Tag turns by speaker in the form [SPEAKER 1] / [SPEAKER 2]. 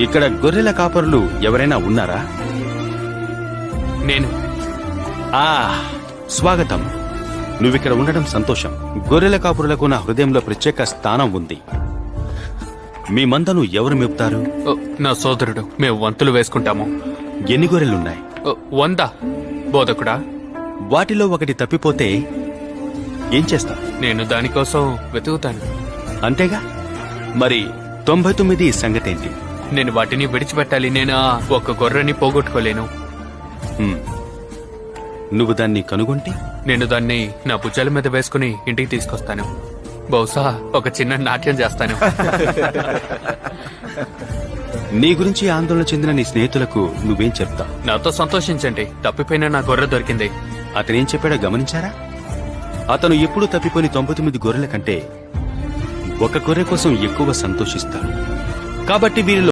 [SPEAKER 1] ఇక్కడ గొర్రెల కాపరులు ఎవరైనా ఉన్నారా?
[SPEAKER 2] నేను.
[SPEAKER 1] స్వాగతం. నువ్విక్కడ ఉండడం సంతోషం. గొర్రెల కాపురులకు నా హృదయంలో ప్రత్యేక స్థానం ఉంది. మీ మందను ఎవరు మేపుతారు?
[SPEAKER 2] నా సోదరుడు. మేము వంతులు వేసుకుంటాము.
[SPEAKER 1] ఎన్ని గొర్రెలున్నాయి?
[SPEAKER 2] 100. బోధకుడా,
[SPEAKER 1] వాటిలో ఒకటి తప్పిపోతే ఏం చేస్తావు?
[SPEAKER 2] నేను దానికోసం వెతుకుతాను.
[SPEAKER 1] అంతేగా? మరి 99 సంగతేంటి?
[SPEAKER 2] నేను వాటిని విడిచిపెట్టాలి. నేను ఒక గొర్రెని పోగొట్టుకోలేను.
[SPEAKER 1] నువ్వు దాన్ని కనుగొంటే
[SPEAKER 2] నేను దాన్ని నా భుజాల మీద వేసుకుని ఇంటికి తీసుకొస్తాను. బహుశా ఒక చిన్న నాట్యం చేస్తాను.
[SPEAKER 1] నీ గురించి ఆందోళన చెందిన నీ స్నేహితులకు నువ్వేం చెప్తావు?
[SPEAKER 2] నాతో సంతోషించండి, తప్పిపోయిన నా గొర్రె దొరికింది.
[SPEAKER 1] అతనేం చెప్పాడో గమనించారా? అతను ఎప్పుడు తప్పిపోయిన 99 గొర్రెల కంటే ఒక గొర్రె కోసం ఎక్కువ సంతోషిస్తాడు. కాబట్టి వీరిలో